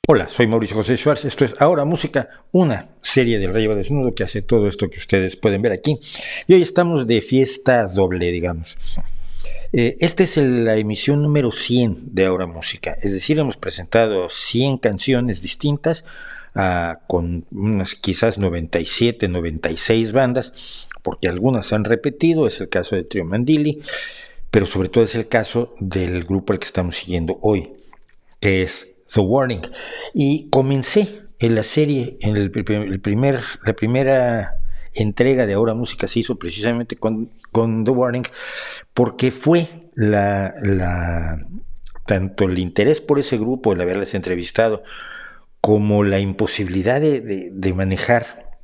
Hola, soy Mauricio José Schwartz. Esto es Ahora Música, una serie del Rey va Desnudo que hace todo esto que ustedes pueden ver aquí. Y hoy estamos de fiesta doble, digamos. Esta es la emisión número 100 de Ahora Música. Es decir, hemos presentado 100 canciones distintas con unas quizás 97, 96 bandas, porque algunas han repetido. Es el caso de Trio Mandili, pero sobre todo es el caso del grupo al que estamos siguiendo hoy, que es The Warning. Y comencé en la serie, en la primera entrega de Ahora Música se hizo precisamente con The Warning, porque fue tanto el interés por ese grupo, el haberles entrevistado, como la imposibilidad de manejar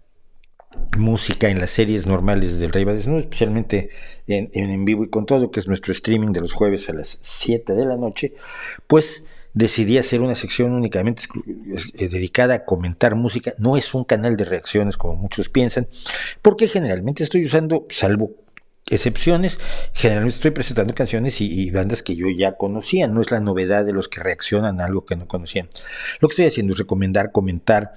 música en las series normales del Rey Desnudo, especialmente en vivo y con todo, que es nuestro streaming de los jueves a las 7 de la noche, pues decidí hacer una sección únicamente dedicada a comentar música. No es un canal de reacciones como muchos piensan, porque generalmente estoy usando, salvo excepciones, generalmente estoy presentando canciones y bandas que yo ya conocía. No es la novedad de los que reaccionan a algo que no conocían. Lo que estoy haciendo es recomendar, comentar,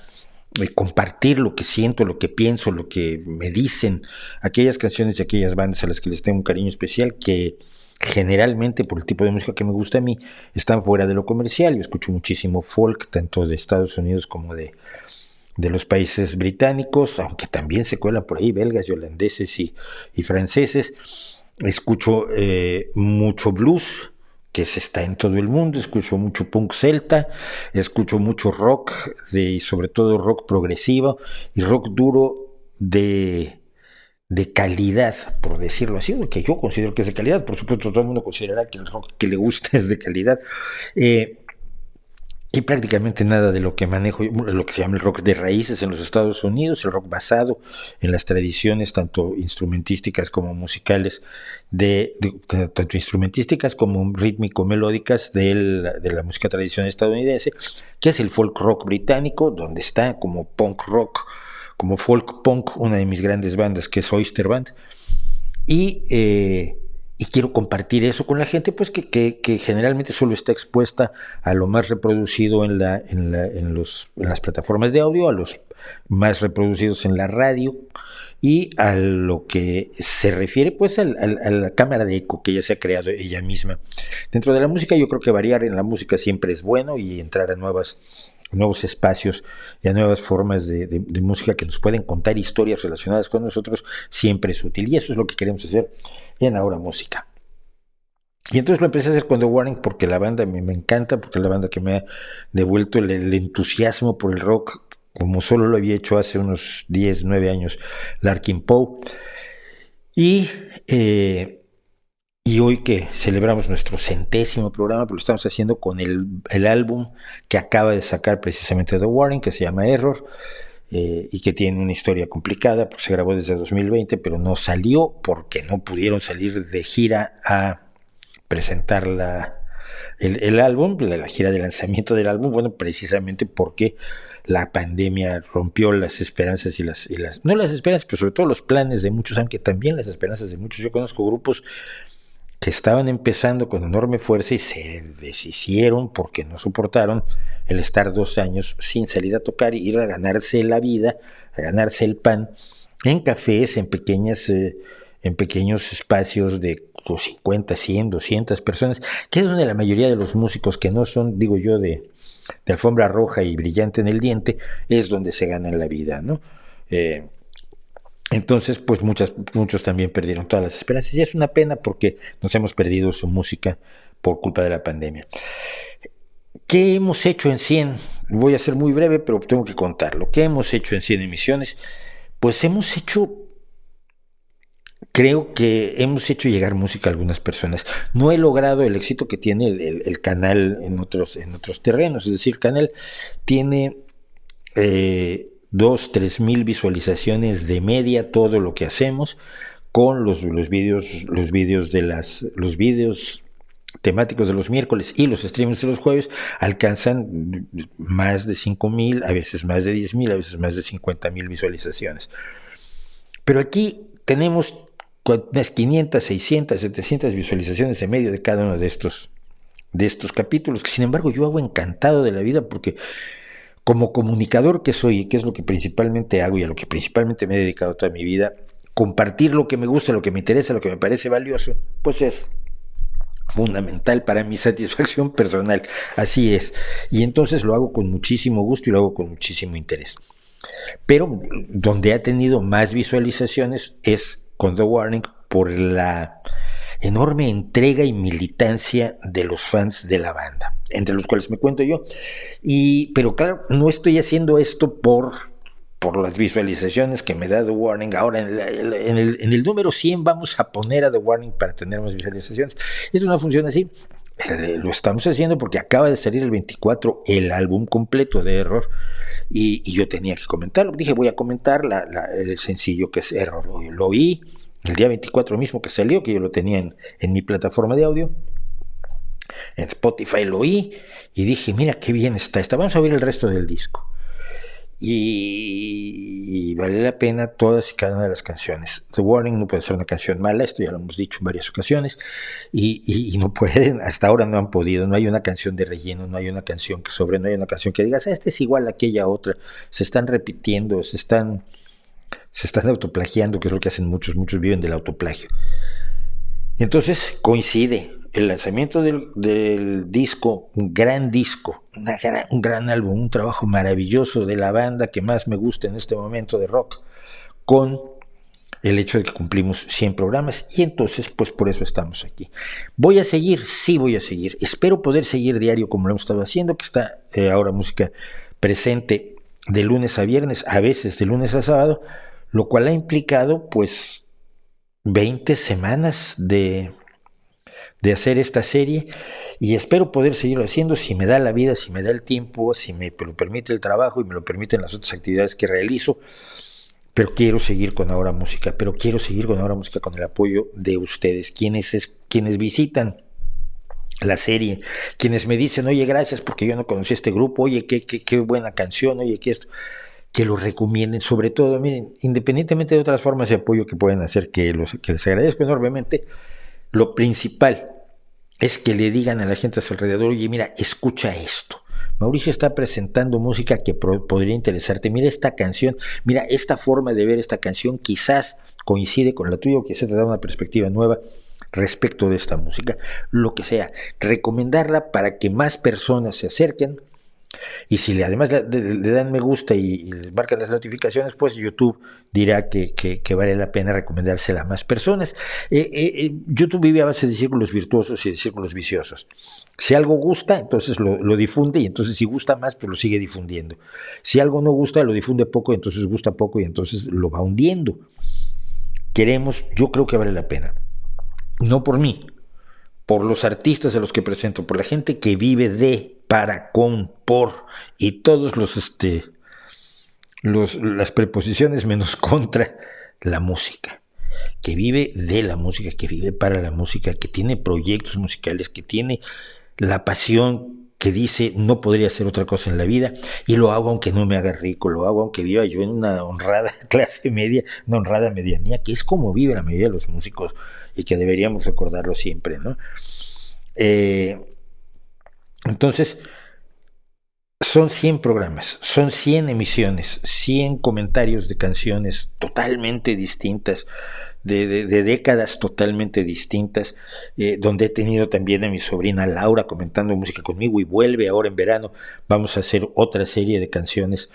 compartir lo que siento, lo que pienso, lo que me dicen aquellas canciones y aquellas bandas a las que les tengo un cariño especial, que generalmente por el tipo de música que me gusta a mí están fuera de lo comercial. Yo escucho muchísimo folk, tanto de Estados Unidos como de los países británicos, aunque también se cuelan por ahí belgas y holandeses y franceses. Escucho mucho blues, que se está en todo el mundo. Escucho mucho punk celta, escucho mucho rock, y sobre todo rock progresivo y rock duro de calidad, por decirlo así, que yo considero que es de calidad. Por supuesto, todo el mundo considerará que el rock que le gusta es de calidad. Y prácticamente nada de lo que manejo, lo que se llama el rock de raíces en los Estados Unidos, el rock basado en las tradiciones tanto instrumentísticas como musicales, tanto instrumentísticas como rítmico-melódicas de la música tradicional estadounidense, que es el folk rock británico, donde está como punk rock, como folk punk, una de mis grandes bandas, que es Oyster Band. Y quiero compartir eso con la gente, pues que generalmente solo está expuesta a lo más reproducido en las plataformas de audio, a los más reproducidos en la radio, y a lo que se refiere pues a la cámara de eco que ella se ha creado ella misma. Dentro de la música, yo creo que variar en la música siempre es bueno, y entrar a nuevos espacios y a nuevas formas de música que nos pueden contar historias relacionadas con nosotros siempre es útil, y eso es lo que queremos hacer en Ahora Música. Y entonces lo empecé a hacer con The Warning porque la banda me encanta, porque es la banda que me ha devuelto el entusiasmo por el rock, como solo lo había hecho hace unos 10, 9 años Larkin Poe. Y hoy que celebramos nuestro 100º programa, pues lo estamos haciendo con el álbum que acaba de sacar precisamente The Warning, que se llama Error, y que tiene una historia complicada, porque se grabó desde 2020, pero no salió porque no pudieron salir de gira a presentar el álbum, la gira de lanzamiento del álbum, bueno, precisamente porque la pandemia rompió las esperanzas no las esperanzas, pero sobre todo los planes de muchos, aunque también las esperanzas de muchos. Yo conozco grupos que estaban empezando con enorme fuerza y se deshicieron porque no soportaron el estar 2 años sin salir a tocar y ir a ganarse la vida, a ganarse el pan en cafés, en pequeños espacios de 50, 100, 200 personas, que es donde la mayoría de los músicos que no son, digo yo, de alfombra roja y brillante en el diente, es donde se ganan la vida, ¿no? Entonces, pues muchos también perdieron todas las esperanzas, y es una pena porque nos hemos perdido su música por culpa de la pandemia. ¿Qué hemos hecho en 100? Voy a ser muy breve, pero tengo que contarlo. ¿Qué hemos hecho en 100 emisiones? Pues creo que hemos hecho llegar música a algunas personas. No he logrado el éxito que tiene el canal en otros terrenos, es decir, el canal tiene 2, 3 mil visualizaciones de media todo lo que hacemos, con los vídeos temáticos de los miércoles y los streams de los jueves alcanzan más de 5,000, a veces más de 10,000, a veces más de 50,000 visualizaciones. Pero aquí tenemos unas 500, 600, 700 visualizaciones de medio de cada uno de estos de estos capítulos, que sin embargo yo hago encantado de la vida porque como comunicador que soy, y que es lo que principalmente hago y a lo que principalmente me he dedicado toda mi vida, compartir lo que me gusta, lo que me interesa, lo que me parece valioso, pues es fundamental para mi satisfacción personal, así es, y entonces lo hago con muchísimo gusto y lo hago con muchísimo interés. Pero donde ha tenido más visualizaciones es con The Warning por la enorme entrega y militancia de los fans de la banda, entre los cuales me cuento yo. Pero claro, no estoy haciendo esto por las visualizaciones que me da The Warning. Ahora en el número 100 vamos a poner a The Warning para tener más visualizaciones. Esto no funciona así. Lo estamos haciendo porque acaba de salir el 24 el álbum completo de Error y yo tenía que comentarlo. Dije, voy a comentar el sencillo que es Error. Lo oí el día 24 mismo que salió, que yo lo tenía en mi plataforma de audio. En Spotify lo oí y dije, mira qué bien está. Vamos a ver el resto del disco. Y vale la pena todas y cada una de las canciones. The Warning no puede ser una canción mala, esto ya lo hemos dicho en varias ocasiones, y no pueden, hasta ahora no han podido, no hay una canción de relleno, no hay una canción que sobre, no hay una canción que digas, esta es igual a aquella otra, se están repitiendo, se están autoplagiando, que es lo que hacen muchos viven del autoplagio. Entonces coincide el lanzamiento del disco, un gran disco, un gran álbum, un trabajo maravilloso de la banda que más me gusta en este momento de rock, con el hecho de que cumplimos 100 programas y entonces pues por eso estamos aquí. ¿Voy a seguir? Sí voy a seguir. Espero poder seguir diario como lo hemos estado haciendo, que está ahora música presente de lunes a viernes, a veces de lunes a sábado, lo cual ha implicado pues 20 semanas de hacer esta serie y espero poder seguirlo haciendo si me da la vida, si me da el tiempo, si me lo permite el trabajo y me lo permiten las otras actividades que realizo. Pero quiero seguir con Ahora Música, con el apoyo de ustedes, quienes visitan la serie, quienes me dicen, oye, gracias porque yo no conocí este grupo, oye, qué buena canción, oye, que esto, que lo recomienden, sobre todo, miren, independientemente de otras formas de apoyo que pueden hacer, que les agradezco enormemente, lo principal es que le digan a la gente a su alrededor, oye, mira, escucha esto. Mauricio está presentando música que podría interesarte. Mira esta canción, mira esta forma de ver esta canción, quizás coincide con la tuya o quizás te da una perspectiva nueva respecto de esta música. Lo que sea, recomendarla para que más personas se acerquen. Y si además le dan me gusta y les marcan las notificaciones, pues YouTube dirá que vale la pena recomendársela a más personas. YouTube vive a base de círculos virtuosos y de círculos viciosos. Si algo gusta, entonces lo difunde y entonces si gusta más, pues lo sigue difundiendo. Si algo no gusta, lo difunde poco y entonces gusta poco y entonces lo va hundiendo. Yo creo que vale la pena. No por mí, por los artistas a los que presento, por la gente que vive de, para, con, por, y todos las preposiciones menos contra la música, que vive de la música, que vive para la música, que tiene proyectos musicales, que tiene la pasión, que dice no podría hacer otra cosa en la vida y lo hago aunque no me haga rico, lo hago aunque viva yo en una honrada clase media, una honrada medianía, que es como vive la mayoría de los músicos y que deberíamos recordarlo siempre, ¿no? Entonces, son 100 programas, son 100 emisiones, 100 comentarios de canciones totalmente distintas, de décadas totalmente distintas, donde he tenido también a mi sobrina Laura comentando música conmigo y vuelve ahora en verano. Vamos a hacer otra serie de canciones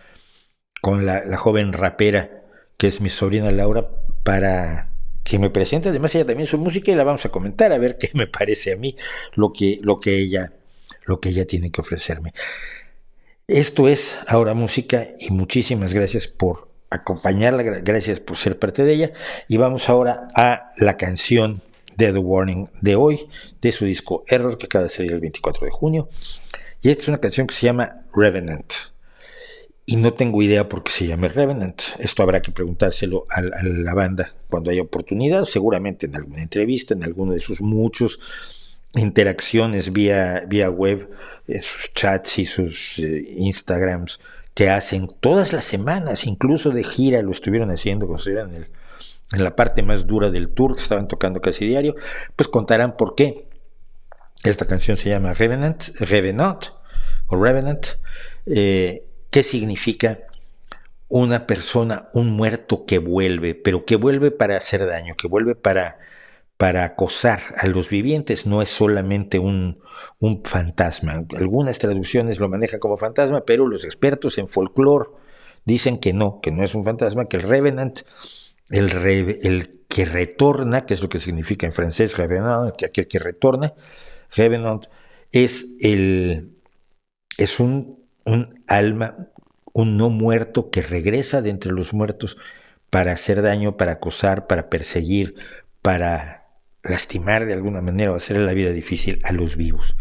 con la joven rapera que es mi sobrina Laura para que me presente además ella también su música y la vamos a comentar a ver qué me parece a mí lo que ella tiene que ofrecerme. Esto es Ahora Música y muchísimas gracias por acompañarla, gracias por ser parte de ella y vamos ahora a la canción de The Warning de hoy, de su disco Error que acaba de salir el 24 de junio y esta es una canción que se llama Revenant y no tengo idea por qué se llama Revenant, esto habrá que preguntárselo a la banda cuando haya oportunidad, seguramente en alguna entrevista, en alguno de sus muchos interacciones vía web, sus chats y sus Instagrams que hacen todas las semanas, incluso de gira lo estuvieron haciendo cuando estuvieron en la parte más dura del tour, que estaban tocando casi diario, pues contarán por qué Esta canción se llama Revenant, o Revenant, que significa una persona, un muerto que vuelve, pero que vuelve para hacer daño, que vuelve para acosar a los vivientes, no es solamente un fantasma. Algunas traducciones lo manejan como fantasma, pero los expertos en folclore dicen que no es un fantasma, que el Revenant, el que retorna, que es lo que significa en francés Revenant, que aquel que retorna, Revenant es un alma, un no muerto que regresa de entre los muertos para hacer daño, para acosar, para perseguir, para lastimar de alguna manera o hacerle la vida difícil a los vivos.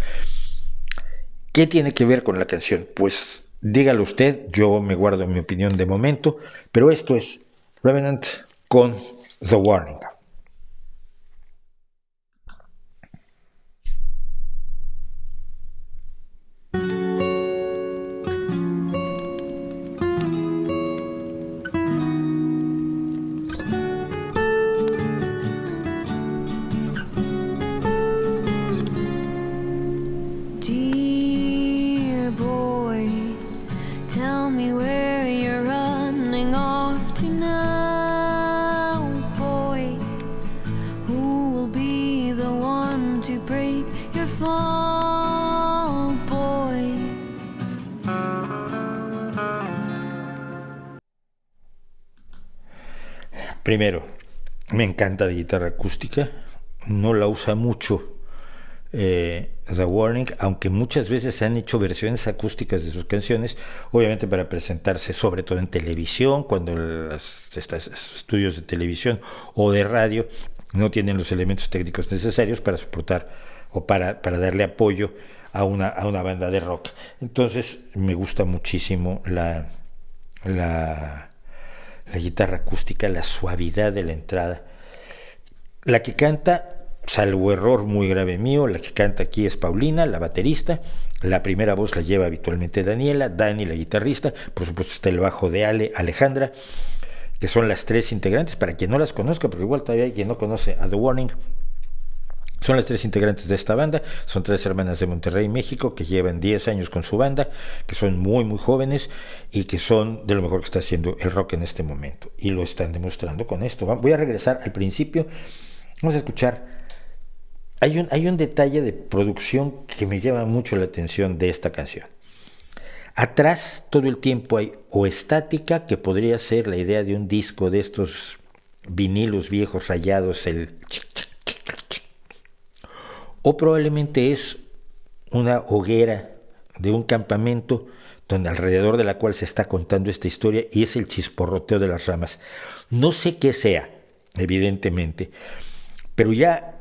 ¿Qué tiene que ver con la canción? Pues dígalo usted, yo me guardo mi opinión de momento, pero esto es Revenant con The Warning. Dear boy, tell me where you're running off to now, boy. Who will be the one to break your fall, boy? Primero, me encanta la guitarra acústica, no la usa mucho The Warning, aunque muchas veces se han hecho versiones acústicas de sus canciones, obviamente para presentarse sobre todo en televisión, cuando estos estudios de televisión o de radio no tienen los elementos técnicos necesarios para soportar o para darle apoyo a una banda de rock. Entonces me gusta muchísimo la guitarra acústica, la suavidad de la entrada. La que canta, salvo error muy grave mío, la que canta aquí es Paulina, la baterista. La primera voz la lleva habitualmente Daniela, Dani la guitarrista, por supuesto está el bajo de Alejandra, que son las tres integrantes, para quien no las conozca, porque igual todavía hay quien no conoce a The Warning. Son las tres integrantes de esta banda, son tres hermanas de Monterrey, México, que llevan 10 años con su banda, que son muy, muy jóvenes y que son de lo mejor que está haciendo el rock en este momento. Y lo están demostrando con esto. Voy a regresar al principio, vamos a escuchar. Hay un detalle de producción que me llama mucho la atención de esta canción. Atrás todo el tiempo hay o estática, que podría ser la idea de un disco de estos vinilos viejos rayados, el chic, chic, o probablemente es una hoguera de un campamento donde alrededor de la cual se está contando esta historia y es el chisporroteo de las ramas. No sé qué sea, evidentemente, pero ya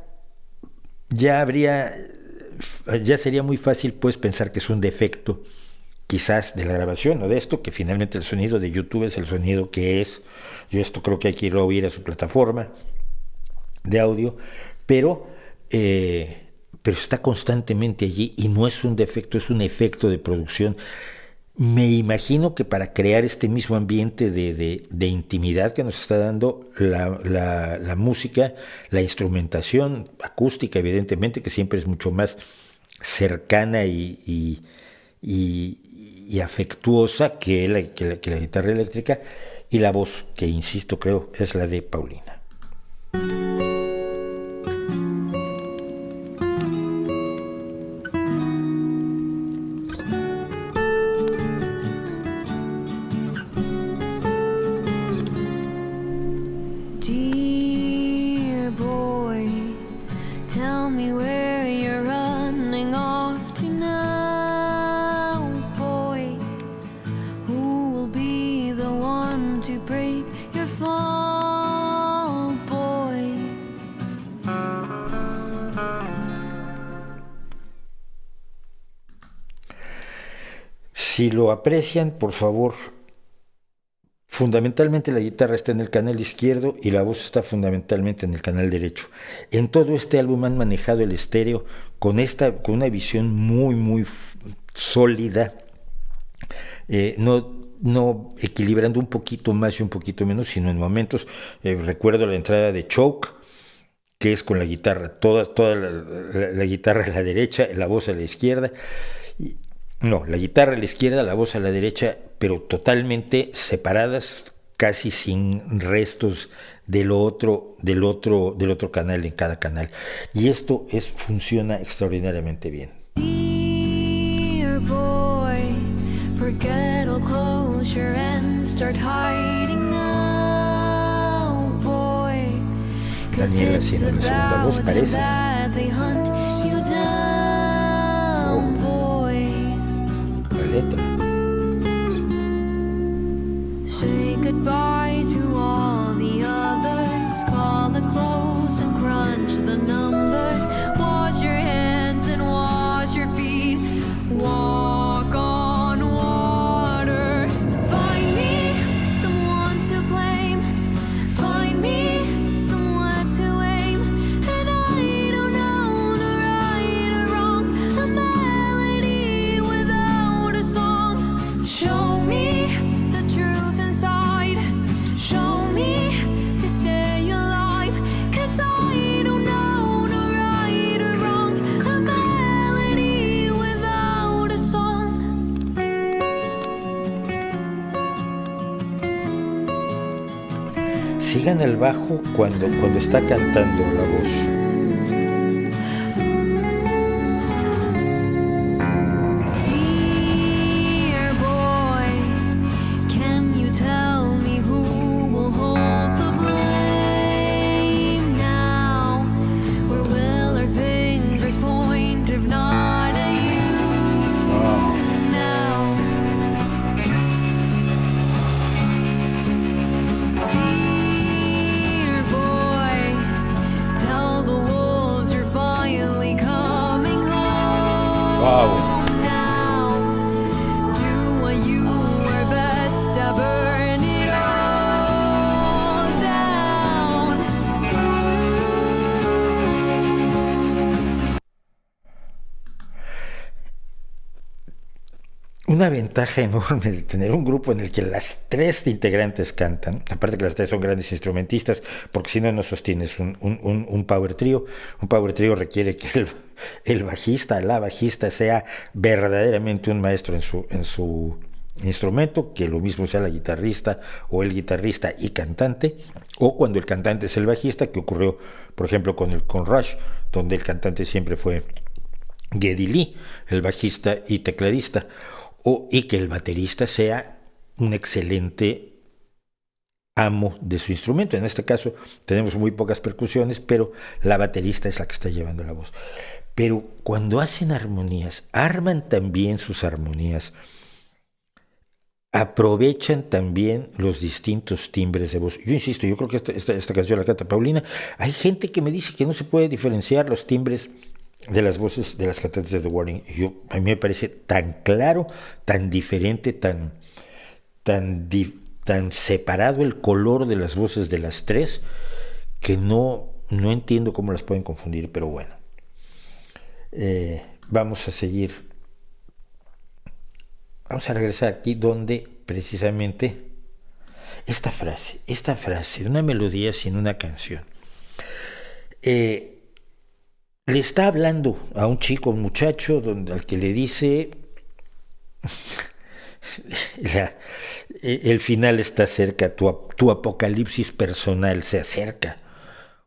sería muy fácil pues pensar que es un defecto quizás de la grabación o de esto, que finalmente el sonido de YouTube es el sonido que es. Yo esto creo que hay que irlo a oír a su plataforma de audio, pero está constantemente allí y no es un defecto, es un efecto de producción. Me imagino que para crear este mismo ambiente de intimidad que nos está dando la música, la instrumentación acústica, evidentemente, que siempre es mucho más cercana y afectuosa que la guitarra eléctrica, y la voz, que insisto, creo, es la de Paulina. Si lo aprecian, por favor, fundamentalmente la guitarra está en el canal izquierdo y la voz está fundamentalmente en el canal derecho. En todo este álbum han manejado el estéreo con una visión muy, muy sólida, no equilibrando un poquito más y un poquito menos, sino en momentos, recuerdo la entrada de Choke, que es con la guitarra, toda la guitarra a la derecha, la voz a la izquierda, no, la guitarra a la izquierda, la voz a la derecha, pero totalmente separadas, casi sin restos del otro canal en cada canal. Y esto funciona extraordinariamente bien. Dear boy, forget all closure and start hiding now, boy. Daniel haciendo la segunda voz, parece. La letra. Say goodbye to all the others. Call it close and crunch the numbers. Wash your hands and wash your feet. Walk on water. Find me someone to blame. Find me someone to aim. And I don't know the right or wrong. A melody without a song. Show me the truth inside. Show me to stay alive. 'Cause I don't know the right or wrong. A melody without a song. Sigan el bajo cuando está cantando la voz. Dear boy, can you tell me who will hold the blame now? Where will our fingers point if not at you now? Dear boy, tell the wolves you're finally coming home. Wow. Now, do what you were best at, burn it all down. Una ventaja enorme de tener un grupo en el que las tres integrantes cantan, aparte que las tres son grandes instrumentistas, porque si no, no sostienes un power trio. Un power trio requiere que el bajista, la bajista, sea verdaderamente un maestro en su instrumento, que lo mismo sea la guitarrista o el guitarrista y cantante, o cuando el cantante es el bajista, que ocurrió, por ejemplo, con Rush, donde el cantante siempre fue Geddy Lee, el bajista y tecladista, y que el baterista sea un excelente amo de su instrumento. En este caso tenemos muy pocas percusiones, pero la baterista es la que está llevando la voz. Pero cuando hacen armonías, arman también sus armonías, aprovechan también los distintos timbres de voz. Yo insisto, yo creo que esta canción la canta Paulina. Hay gente que me dice que no se puede diferenciar los timbres de las voces de las cantantes de The Warning. A mí me parece tan claro, tan diferente, tan separado el color de las voces de las tres, que no entiendo cómo las pueden confundir, pero bueno. Vamos a seguir. Vamos a regresar aquí donde precisamente esta frase de una melodía sin una canción. Le está hablando a un chico, un muchacho, al que le dice el final está cerca, tu apocalipsis personal se acerca,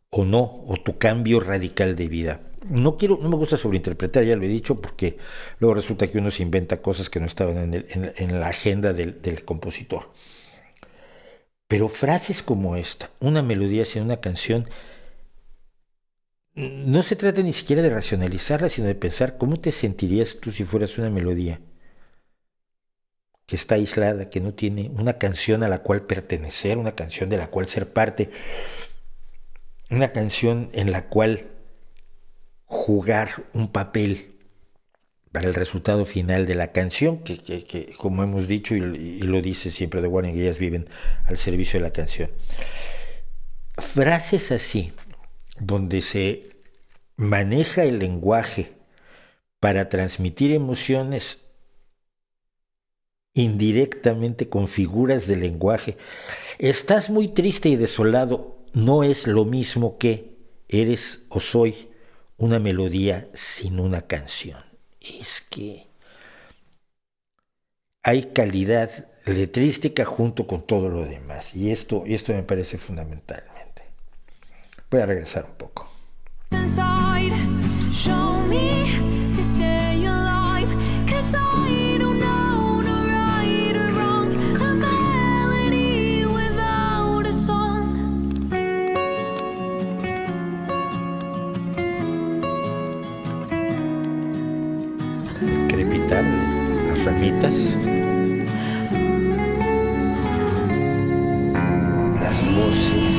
o no, o tu cambio radical de vida. No me gusta sobreinterpretar, ya lo he dicho, porque luego resulta que uno se inventa cosas que no estaban en la agenda del compositor. Pero frases como esta, una melodía sin una canción, no se trata ni siquiera de racionalizarla, sino de pensar cómo te sentirías tú si fueras una melodía que está aislada, que no tiene una canción a la cual pertenecer, una canción de la cual ser parte, una canción en la cual jugar un papel para el resultado final de la canción, que como hemos dicho y lo dice siempre The Warning, ellas viven al servicio de la canción. Frases así, donde se maneja el lenguaje para transmitir emociones indirectamente con figuras de lenguaje. Estás muy triste y desolado, no es lo mismo que eres o soy una melodía sin una canción. Es que hay calidad letrística junto con todo lo demás, y esto me parece fundamentalmente. Voy a regresar un poco. Inside, show me to stay alive, 'cause I don't know no right or wrong, a melody without a song. Crepitar las ramitas, las voces.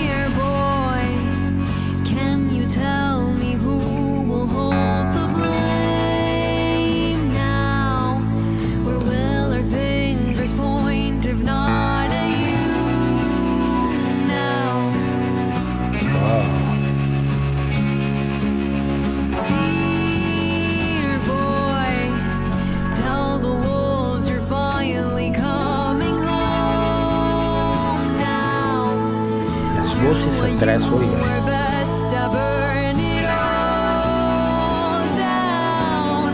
Dear boy, can you tell me who will hold the blame now? Where will our fingers point if not at you now? Wow. Dear boy, tell the wolves you're finally coming home now. Las voces atrás, You oigan. were best to burn it all down.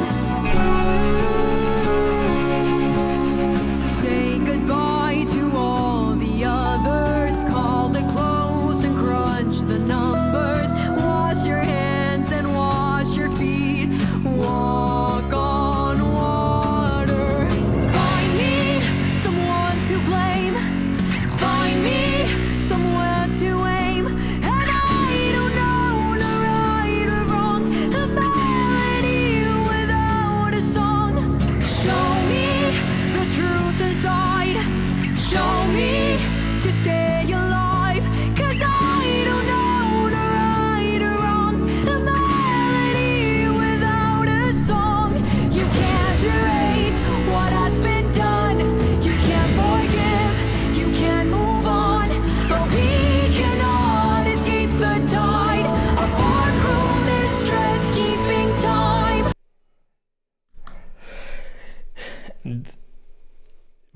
Say goodbye to all the others. Call it close and crunch the numbers. Wash your hands and wash your feet. Walk on water. Find me someone to blame. Find me somewhere to aim. And I don't know no right or wrong. A melody without a song. Show me the truth inside. Show me to stay alive. 'Cause I don't know no right or wrong. A melody without a song. You can't erase what has been done. You can't forgive. You can't move on. But we cannot escape the tide of our cruel mistress keeping time.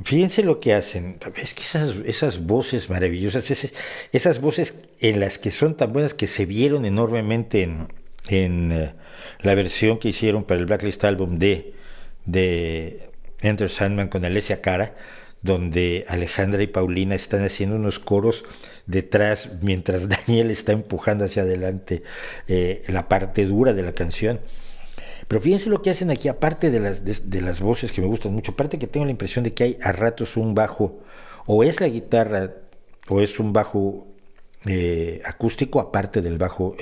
Fíjense lo que hacen. Es que esas voces maravillosas, esas voces en las que son tan buenas que se vieron enormemente en la versión que hicieron para el Blacklist Album de Enter Sandman con Alessia Cara, donde Alejandra y Paulina están haciendo unos coros detrás mientras Daniel está empujando hacia adelante la parte dura de la canción. Pero fíjense lo que hacen aquí, aparte de las voces que me gustan mucho, aparte que tengo la impresión de que hay a ratos un bajo, o es la guitarra, o es un bajo acústico, aparte del bajo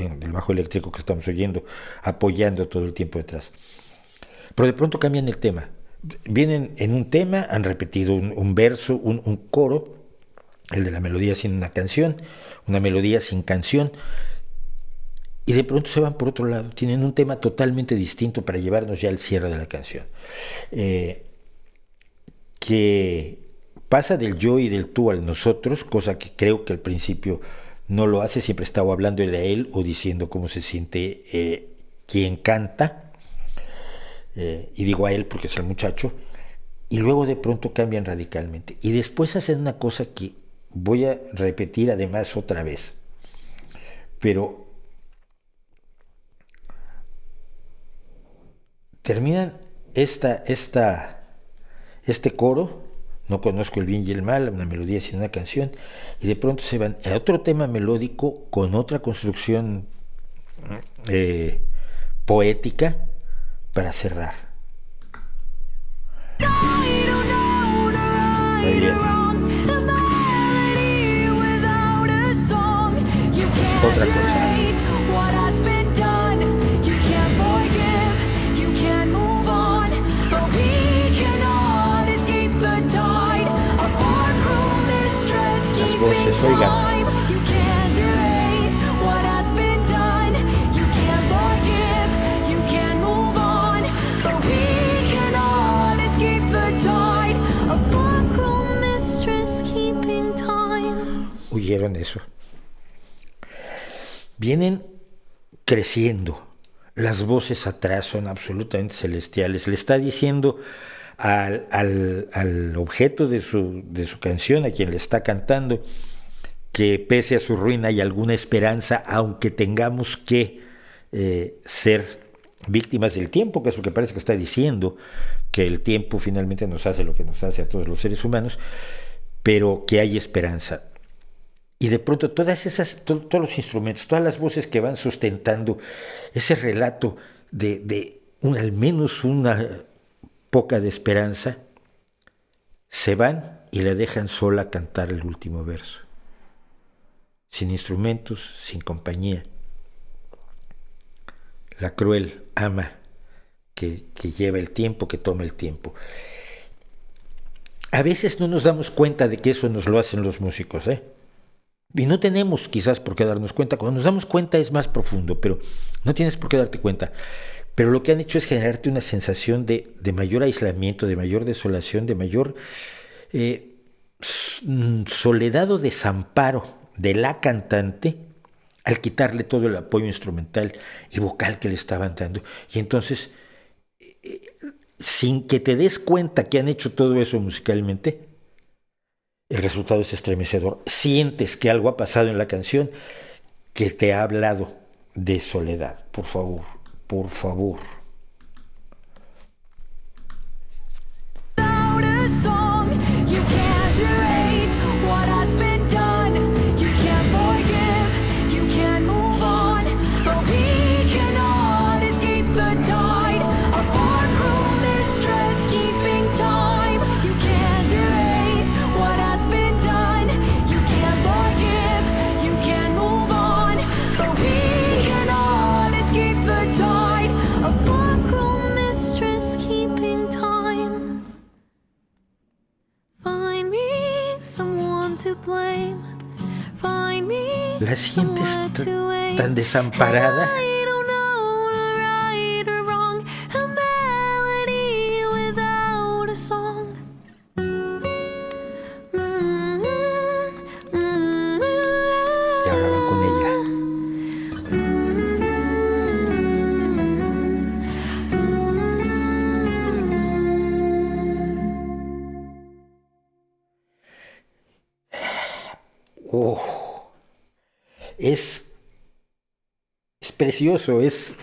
eléctrico que estamos oyendo, apoyando todo el tiempo detrás. Pero de pronto cambian el tema. Vienen en un tema, han repetido un verso, un coro, el de la melodía sin una canción, una melodía sin canción, y de pronto se van por otro lado, tienen un tema totalmente distinto para llevarnos ya al cierre de la canción, que pasa del yo y del tú al nosotros, cosa que creo que al principio no lo hace, siempre estaba hablando de él o diciendo cómo se siente quien canta, y digo a él porque es el muchacho, y luego de pronto cambian radicalmente, y después hacen una cosa que voy a repetir además otra vez, pero terminan este coro, no conozco el bien y el mal, una melodía sin una canción, y de pronto se van a otro tema melódico con otra construcción poética para cerrar. Muy bien. Otra cosa. Las voces, oigan. ¿Oyeron eso? Vienen creciendo. Las voces atrás son absolutamente celestiales. Le está diciendo al objeto de su canción, a quien le está cantando, que pese a su ruina hay alguna esperanza, aunque tengamos que ser víctimas del tiempo, que es lo que parece que está diciendo, que el tiempo finalmente nos hace lo que nos hace a todos los seres humanos, pero que hay esperanza. Y de pronto todos los instrumentos, todas las voces que van sustentando ese relato de al menos una poca de esperanza, se van y la dejan sola cantar el último verso. Sin instrumentos, sin compañía. La cruel ama que lleva el tiempo, que toma el tiempo. A veces no nos damos cuenta de que eso nos lo hacen los músicos, y no tenemos quizás por qué darnos cuenta. Cuando nos damos cuenta es más profundo, pero no tienes por qué darte cuenta. Pero lo que han hecho es generarte una sensación de mayor aislamiento, de mayor desolación, de mayor soledad o desamparo de la cantante al quitarle todo el apoyo instrumental y vocal que le estaban dando. Y entonces, sin que te des cuenta que han hecho todo eso musicalmente, el resultado es estremecedor. Sientes que algo ha pasado en la canción que te ha hablado de soledad. Por favor, por favor. ¿La sientes tan desamparada? Y ahora van con ella. Es precioso, es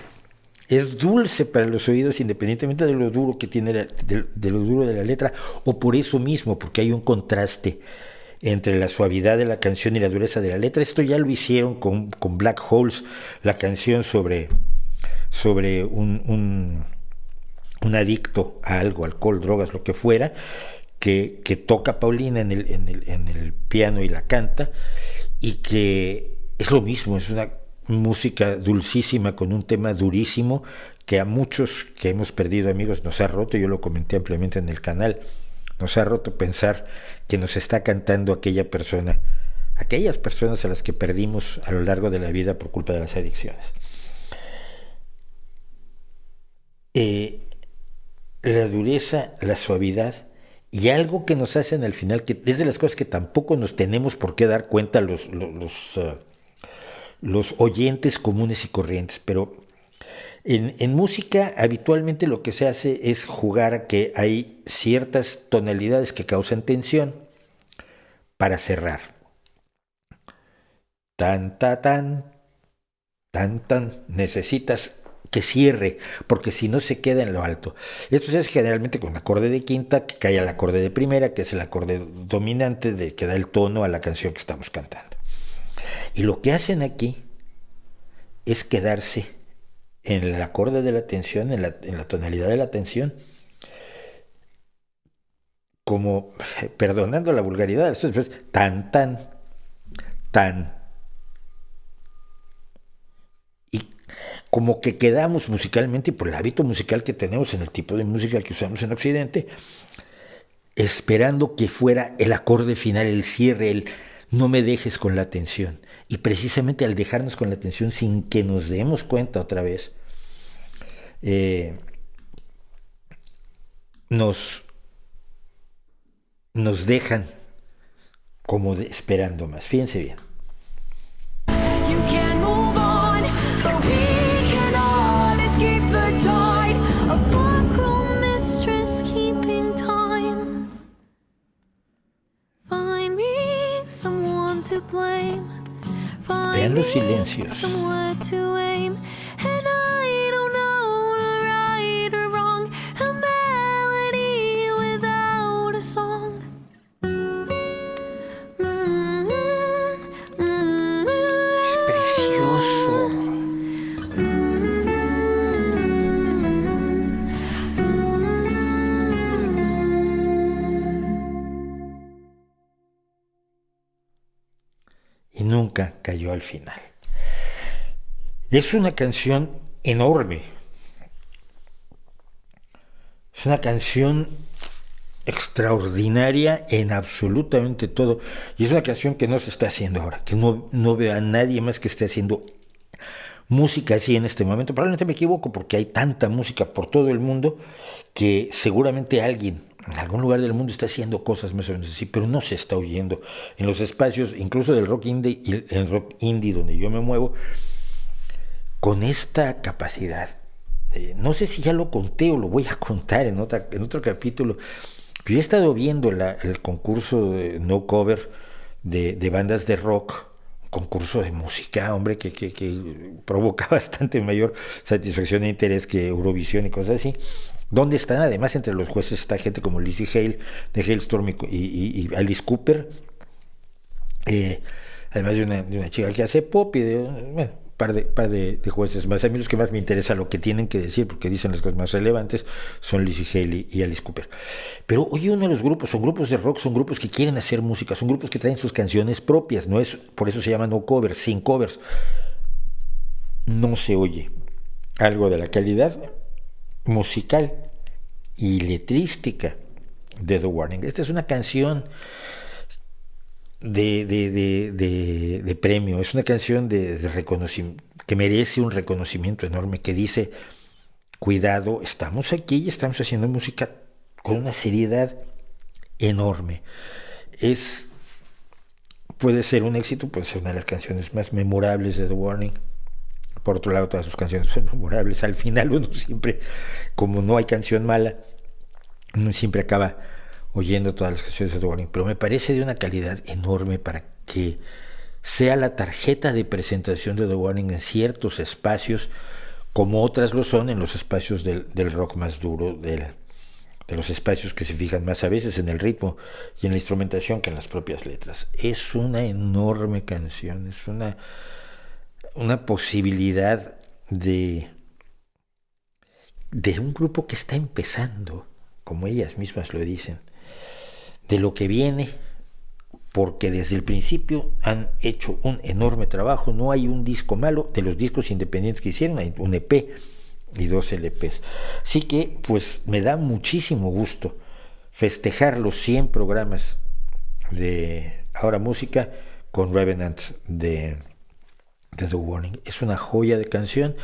dulce para los oídos, independientemente de lo duro que tiene de lo duro de la letra, o por eso mismo, porque hay un contraste entre la suavidad de la canción y la dureza de la letra. Esto ya lo hicieron con Black Holes, la canción sobre un adicto a algo, alcohol, drogas, lo que fuera, que toca Paulina en el piano y la canta, y que es lo mismo, es una música dulcísima con un tema durísimo que a muchos que hemos perdido amigos nos ha roto. Yo lo comenté ampliamente en el canal. Nos ha roto pensar que nos está cantando aquellas personas a las que perdimos a lo largo de la vida por culpa de las adicciones. La dureza, la suavidad y algo que nos hacen al final, que es de las cosas que tampoco nos tenemos por qué dar cuenta los oyentes comunes y corrientes, pero en música habitualmente lo que se hace es jugar a que hay ciertas tonalidades que causan tensión para cerrar. Tan, ta, tan, necesitas que cierre, porque si no se queda en lo alto. Esto se hace generalmente con acorde de quinta, que cae al acorde de primera, que es el acorde dominante que da el tono a la canción que estamos cantando. Y lo que hacen aquí es quedarse en el acorde de la tensión, en la tonalidad de la tensión, como, perdonando la vulgaridad, después, tan, y como que quedamos musicalmente, por el hábito musical que tenemos en el tipo de música que usamos en Occidente, esperando que fuera el acorde final, el cierre, el no me dejes con la tensión. Y precisamente al dejarnos con la tensión sin que nos demos cuenta otra vez, nos dejan como esperando más. Fíjense bien. to blame. Vean los silencios. Somewhere to aim, and I don't know right or wrong. A melody without a song. Es precioso. Y nunca cayó al final. Es una canción enorme. Es una canción extraordinaria en absolutamente todo. Y es una canción que no se está haciendo ahora, que no veo a nadie más que esté haciendo música así en este momento. Probablemente me equivoco porque hay tanta música por todo el mundo que seguramente alguien en algún lugar del mundo está haciendo cosas más o menos así, pero no se está oyendo en los espacios, incluso del rock indie, el rock indie donde yo me muevo, con esta capacidad. No sé si ya lo conté o lo voy a contar en otro capítulo. Yo he estado viendo el concurso de No Cover de bandas de rock, concurso de música, hombre, que provoca bastante mayor satisfacción e interés que Eurovisión y cosas así, donde están además entre los jueces está gente como Lizzie Hale de Hailstorm y Alice Cooper, además de una chica que hace pop y de par de jueces más. A mí los que más me interesa lo que tienen que decir, porque dicen las cosas más relevantes, son Lizzie Hale y Alice Cooper. Pero hoy uno de los grupos, son grupos de rock, son grupos que quieren hacer música, son grupos que traen sus canciones propias, no es, por eso se llama no covers, sin covers. No se oye algo de la calidad musical y letrística de The Warning. Esta es una canción de premio, es una canción de reconocimiento, que merece un reconocimiento enorme, que dice: cuidado, estamos aquí y estamos haciendo música con una seriedad enorme. Puede ser un éxito, puede ser una de las canciones más memorables de The Warning. Por otro lado, todas sus canciones son memorables. Al final uno siempre, como no hay canción mala, uno siempre acaba oyendo todas las canciones de The Warning, pero me parece de una calidad enorme para que sea la tarjeta de presentación de The Warning en ciertos espacios, como otras lo son en los espacios del rock más duro, de los espacios que se fijan más a veces en el ritmo y en la instrumentación que en las propias letras. Es una enorme canción, es una posibilidad de un grupo que está empezando, como ellas mismas lo dicen, de lo que viene, porque desde el principio han hecho un enorme trabajo. No hay un disco malo de los discos independientes que hicieron, hay un EP y 2 LPs. Así que pues me da muchísimo gusto festejar los 100 programas de Ahora Música con Revenant de The Warning. Es una joya de canción.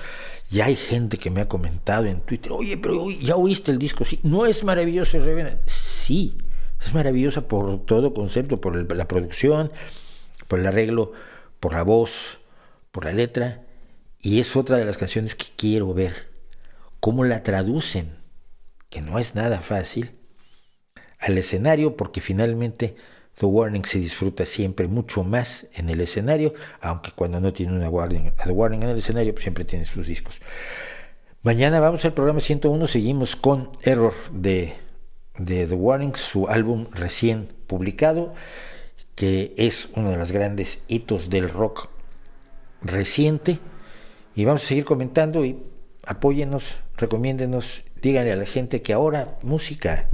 Ya hay gente que me ha comentado en Twitter: oye, pero ¿ya oíste el disco? Sí. ¿No es maravilloso Revenant? Sí, es maravillosa por todo concepto, por la producción, por el arreglo, por la voz, por la letra, y es otra de las canciones que quiero ver cómo la traducen, que no es nada fácil, al escenario, porque finalmente The Warning se disfruta siempre mucho más en el escenario, aunque cuando no tiene The Warning en el escenario, pues siempre tiene sus discos. Mañana vamos al programa 101, seguimos con Error de The Warning, su álbum recién publicado, que es uno de los grandes hitos del rock reciente, y vamos a seguir comentando. Y apóyennos, recomiéndenos, díganle a la gente que ahora música